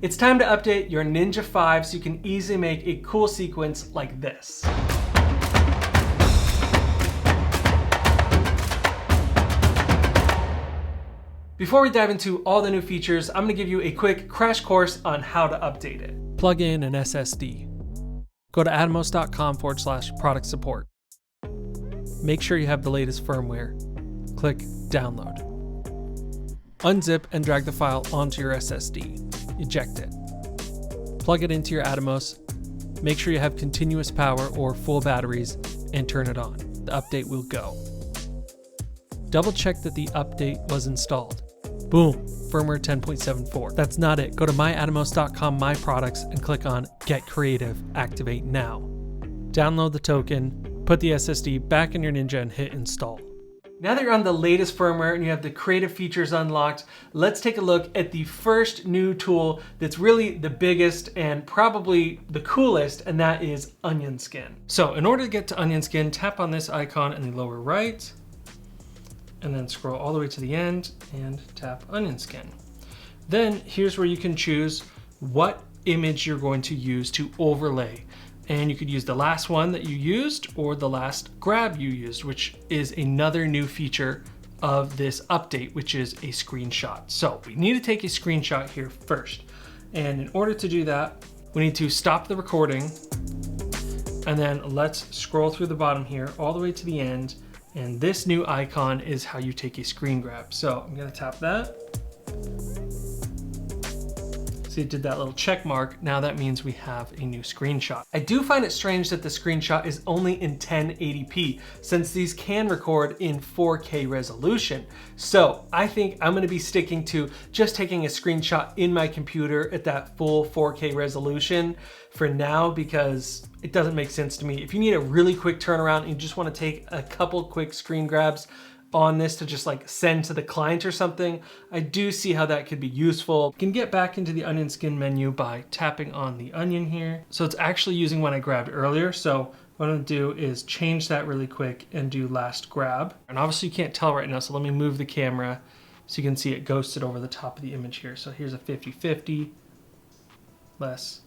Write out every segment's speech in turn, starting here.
It's time to update your Ninja 5 so you can easily make a cool sequence like this. Before we dive into all the new features, I'm going to give you a quick crash course on how to update it. Plug in an SSD. Go to atomos.com/product support. Make sure you have the latest firmware. Click download. Unzip and drag the file onto your SSD. Eject it. Plug it into your Atomos. Make sure you have continuous power or full batteries and turn it on. The update will go. Double check that the update was installed. Boom, firmware 10.74. That's not it. Go to myatomos.com, My Products, and click on Get Creative, Activate Now. Download the token, put the SSD back in your Ninja and hit install. Now that you're on the latest firmware and you have the creative features unlocked, let's take a look at the first new tool that's really the biggest and probably the coolest, and that is Onion Skin. So in order to get to Onion Skin, tap on this icon in the lower right, and then scroll all the way to the end and tap Onion Skin. Then here's where you can choose what image you're going to use to overlay. And you could use the last one that you used or the last grab you used, which is another new feature of this update, which is a screenshot. So we need to take a screenshot here first. And in order to do that, we need to stop the recording, and then let's scroll through the bottom here all the way to the end. And this new icon is how you take a screen grab. So I'm gonna tap that. See, it did that little check mark. Now that means we have a new screenshot. I do find it strange that the screenshot is only in 1080p, since these can record in 4K resolution. So I think I'm gonna be sticking to just taking a screenshot in my computer at that full 4K resolution for now, because it doesn't make sense to me. If you need a really quick turnaround and you just wanna take a couple quick screen grabs on this to just like send to the client or something, I do see how that could be useful. You can get back into the Onion Skin menu by tapping on the onion here. So it's actually using one I grabbed earlier. So what I'm gonna do is change that really quick and do last grab. And obviously you can't tell right now, so let me move the camera so you can see it ghosted over the top of the image here. So here's a 50-50, less,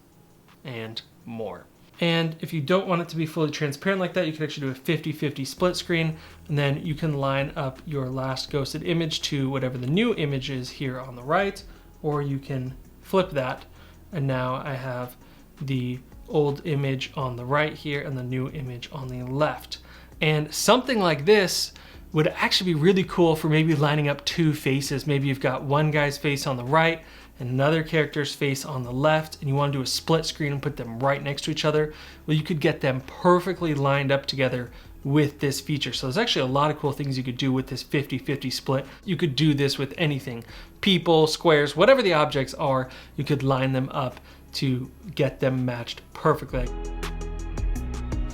and more. And if you don't want it to be fully transparent like that, you can actually do a 50-50 split screen, and then you can line up your last ghosted image to whatever the new image is here on the right, or you can flip that. And now I have the old image on the right here and the new image on the left. And something like this would actually be really cool for maybe lining up two faces. Maybe you've got one guy's face on the right and another character's face on the left, and you want to do a split screen and put them right next to each other. Well, you could get them perfectly lined up together with this feature. So there's actually a lot of cool things you could do with this 50-50 split. You could do this with anything. People, squares, whatever the objects are, you could line them up to get them matched perfectly.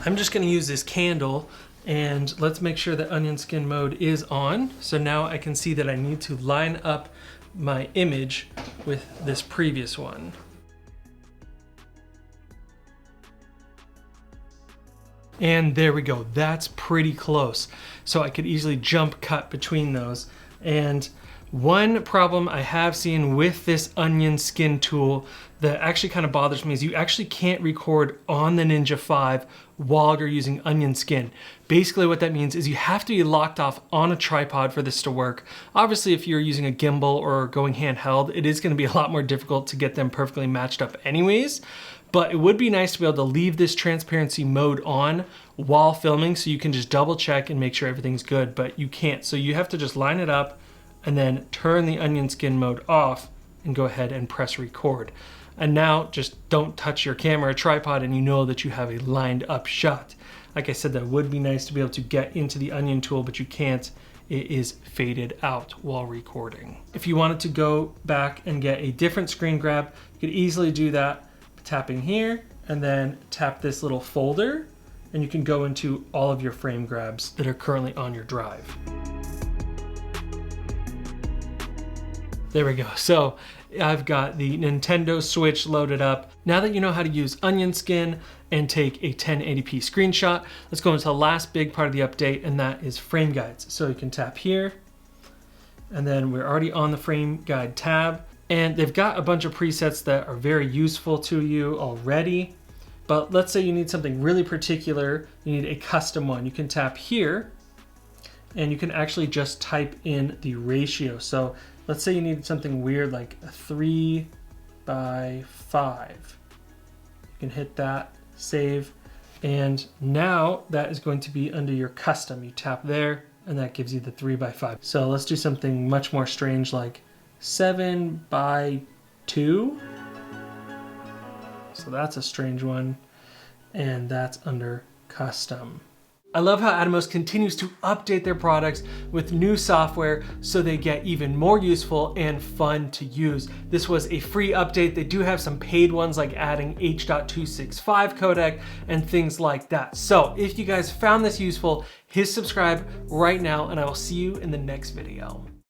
I'm just gonna use this candle, and let's make sure that Onion Skin mode is on. So now I can see that I need to line up my image with this previous one. And there we go, that's pretty close. So I could easily jump cut between those. And one problem I have seen with this Onion Skin tool that actually kind of bothers me is you actually can't record on the Ninja 5 while you're using Onion Skin. Basically what that means is you have to be locked off on a tripod for this to work. Obviously if you're using a gimbal or going handheld, it is going to be a lot more difficult to get them perfectly matched up anyways. But it would be nice to be able to leave this transparency mode on while filming so you can just double check and make sure everything's good, but you can't. So you have to just line it up and then turn the Onion Skin mode off and go ahead and press record. And now just don't touch your camera or tripod and you know that you have a lined up shot. Like I said, that would be nice to be able to get into the Onion tool, but you can't. It is faded out while recording. If you wanted to go back and get a different screen grab, you could easily do that tapping here and then tap this little folder, and you can go into all of your frame grabs that are currently on your drive. There we go. So I've got the Nintendo Switch loaded up. Now that you know how to use Onion Skin and take a 1080p screenshot, let's go into the last big part of the update, and that is frame guides. So you can tap here, and then we're already on the frame guide tab. And they've got a bunch of presets that are very useful to you already. But let's say you need something really particular, you need a custom one. You can tap here and you can actually just type in the ratio. So let's say you need something weird like a 3:5. You can hit that, save, and now that is going to be under your custom. You tap there and that gives you the 3:5. So let's do something much more strange like 7:2. So that's a strange one, and that's under custom. I love how Atomos continues to update their products with new software so they get even more useful and fun to use. This was a free update. They do have some paid ones like adding H.265 codec and things like that. So if you guys found this useful, hit subscribe right now and I will see you in the next video.